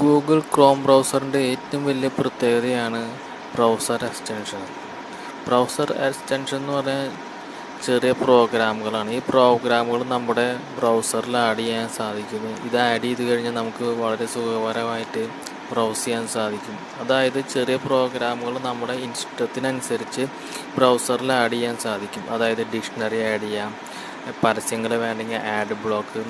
Google Chrome ബ്രൗസറിൻ്റെ ഏറ്റവും വലിയ പ്രത്യേകതയാണ് ബ്രൗസർ എക്സ്റ്റൻഷൻ. ബ്രൗസർ എക്സ്റ്റൻഷൻ എന്ന് പറഞ്ഞാൽ ചെറിയ പ്രോഗ്രാമുകളാണ്. ഈ പ്രോഗ്രാമുകൾ നമ്മുടെ ബ്രൗസറിൽ ആഡ് ചെയ്യാൻ സാധിക്കുന്നു. ഇത് ആഡ് ചെയ്ത് കഴിഞ്ഞാൽ നമുക്ക് വളരെ സുഖകരമായിട്ട് ബ്രൗസ് ചെയ്യാൻ സാധിക്കും. അതായത് ചെറിയ പ്രോഗ്രാമുകൾ നമ്മുടെ ഇഷ്ടത്തിനനുസരിച്ച് ബ്രൗസറിൽ ആഡ് ചെയ്യാൻ സാധിക്കും. അതായത് ഡിക്ഷണറി ആഡ് ചെയ്യാം, പരസ്യങ്ങൾ വേണമെങ്കിൽ ആഡ് ബ്ലോക്ക്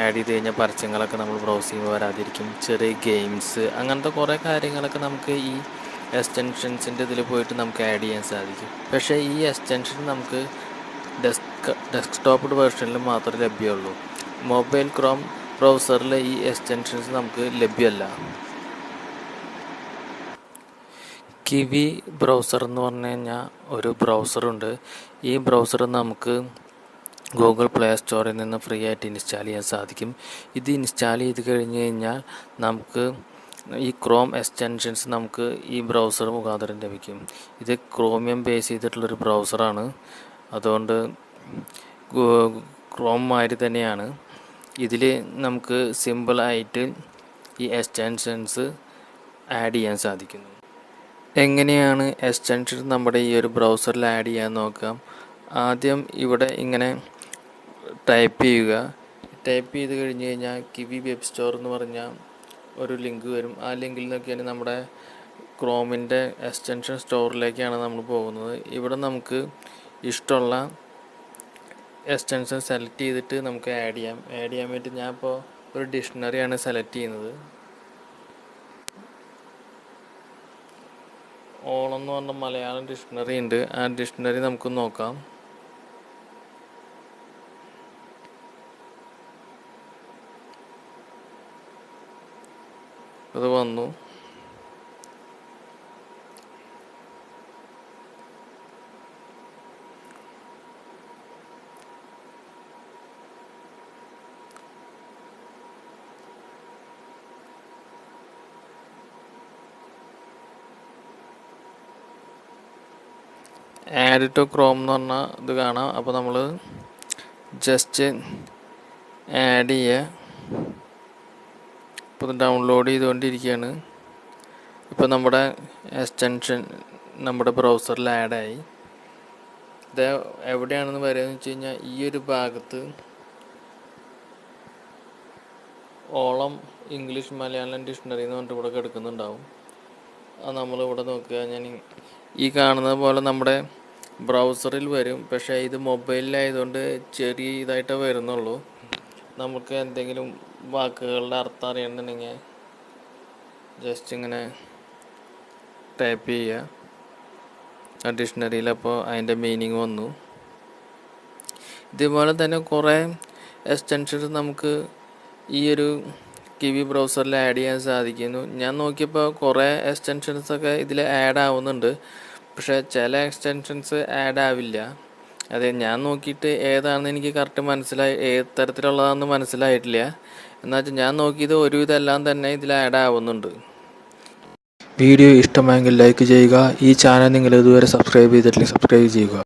ആഡ് ചെയ്ത് കഴിഞ്ഞാൽ പരസ്യങ്ങളൊക്കെ നമ്മൾ ബ്രൗസ് ചെയ്യുമ്പോൾ വരാതിരിക്കും. ചെറിയ ഗെയിംസ്, അങ്ങനത്തെ കുറേ കാര്യങ്ങളൊക്കെ നമുക്ക് ഈ എക്സ്റ്റൻഷൻസിൻ്റെ ഇതിൽ പോയിട്ട് നമുക്ക് ആഡ് ചെയ്യാൻ സാധിക്കും. പക്ഷേ ഈ എക്സ്റ്റൻഷൻ നമുക്ക് ഡെസ്ക്ടോപ്പ് വെർഷനിൽ മാത്രമേ ലഭ്യമുള്ളൂ. മൊബൈൽ ക്രോം ബ്രൗസറിൽ ഈ എക്സ്റ്റൻഷൻസ് നമുക്ക് ലഭ്യമല്ല. കിവി ബ്രൗസർ എന്ന് പറഞ്ഞു കഴിഞ്ഞാൽ ഒരു ബ്രൗസറുണ്ട്. ഈ ബ്രൗസർ നമുക്ക് ഗൂഗിൾ പ്ലേ സ്റ്റോറിൽ നിന്ന് ഫ്രീ ആയിട്ട് ഇൻസ്റ്റാൾ ചെയ്യാൻ സാധിക്കും. ഇത് ഇൻസ്റ്റാൾ ചെയ്ത് കഴിഞ്ഞ് കഴിഞ്ഞാൽ നമുക്ക് ഈ ക്രോം എക്സ്റ്റൻഷൻസ് നമുക്ക് ഈ ബ്രൗസർ മുഖാന്തരം ലഭിക്കും. ഇത് ക്രോമിയം ബേസ് ചെയ്തിട്ടുള്ളൊരു ബ്രൗസറാണ്. അതുകൊണ്ട് ക്രോം മാതിരി തന്നെയാണ്. ഇതിൽ നമുക്ക് സിമ്പിളായിട്ട് ഈ എക്സ്റ്റൻഷൻസ് ആഡ് ചെയ്യാൻ സാധിക്കുന്നു. എങ്ങനെയാണ് എക്സ്റ്റൻഷൻ നമ്മുടെ ഈ ഒരു ബ്രൗസറിൽ ആഡ് ചെയ്യാൻ നോക്കാം. ആദ്യം ഇവിടെ ഇങ്ങനെ ടൈപ്പ് ചെയ്യുക. ടൈപ്പ് ചെയ്ത് കഴിഞ്ഞ് കഴിഞ്ഞാൽ കിവി വെബ് സ്റ്റോർ എന്ന് പറഞ്ഞാൽ ഒരു ലിങ്ക് വരും. ആ ലിങ്കിൽ നിന്നൊക്കെയാണ് നമ്മുടെ ക്രോമിൻ്റെ എക്സ്റ്റൻഷൻ സ്റ്റോറിലേക്കാണ് നമ്മൾ പോകുന്നത്. ഇവിടെ നമുക്ക് ഇഷ്ടമുള്ള എക്സ്റ്റൻഷൻ സെലക്ട് ചെയ്തിട്ട് നമുക്ക് ആഡ് ചെയ്യാൻ വേണ്ടി ഞാനിപ്പോൾ ഒരു ഡിക്ഷണറിയാണ് സെലക്ട് ചെയ്യുന്നത്. ഓളം എന്ന് പറഞ്ഞ മലയാളം ഡിക്ഷണറി ഉണ്ട്. ആ ഡിക്ഷണറി നമുക്ക് നോക്കാം. അത് വന്നു. ആഡ് ടു ക്രോം എന്ന് പറഞ്ഞാൽ ഇത് കാണാം. അപ്പോൾ നമ്മൾ ജസ്റ്റ് ആഡ് ചെയ്യുക. ഇപ്പോൾ ഇത് ഡൗൺലോഡ് ചെയ്തുകൊണ്ടിരിക്കുകയാണ്. ഇപ്പോൾ നമ്മുടെ എക്സ്റ്റൻഷൻ നമ്മുടെ ബ്രൗസറിൽ ആഡായി. ഇത് എവിടെയാണെന്ന് പറയുകയെന്ന് വെച്ച് കഴിഞ്ഞാൽ ഈ ഒരു ഭാഗത്ത് ഓളം ഇംഗ്ലീഷ് മലയാളം ഡിക്ഷണറി എന്ന് പറഞ്ഞിട്ട് ഇവിടെ കിടക്കുന്നുണ്ടാവും. അത് നമ്മളിവിടെ നോക്കുക. ഞാൻ ഈ കാണുന്നത് പോലെ നമ്മുടെ ബ്രൗസറിൽ വരും. പക്ഷേ ഇത് മൊബൈലിലായതുകൊണ്ട് ചെറിയ ഇതായിട്ടേ വരുന്നുള്ളൂ. നമുക്ക് എന്തെങ്കിലും വാക്കുകളുടെ അർത്ഥം അറിയണമെന്നുണ്ടെങ്കിൽ ജസ്റ്റ് ഇങ്ങനെ ടൈപ്പ് ചെയ്യുക ആ ഡിക്ഷണറിയിൽ. അപ്പോൾ അതിൻ്റെ മീനിങ് വന്നു. ഇതുപോലെ തന്നെ കുറേ എക്സ്റ്റൻഷൻസ് നമുക്ക് ഈ ഒരു കിവി ബ്രൗസറിൽ ആഡ് ചെയ്യാൻ സാധിക്കുന്നു. ഞാൻ നോക്കിയപ്പോൾ കുറേ എക്സ്റ്റൻഷൻസൊക്കെ ഇതിൽ ആഡ് ആവുന്നുണ്ട്. പക്ഷേ ചില എക്സ്റ്റൻഷൻസ് ആഡ് ആവില്ല. അതെ, ഞാൻ നോക്കിയിട്ട് ഏതാണെന്ന് എനിക്ക് കറക്റ്റ് ഏത് തരത്തിലുള്ളതാണെന്ന് മനസ്സിലായിട്ടില്ല. എന്നുവെച്ചാൽ ഞാൻ നോക്കിയത് ഒരുവിധം എല്ലാം തന്നെ ഇതിൽ ആഡ് ആവുന്നുണ്ട്. വീഡിയോ ഇഷ്ടമായെങ്കിൽ ലൈക്ക് ചെയ്യുക. ഈ ചാനൽ നിങ്ങൾ ഇതുവരെ സബ്സ്ക്രൈബ് ചെയ്തിട്ടില്ലെങ്കിൽ സബ്സ്ക്രൈബ് ചെയ്യുക.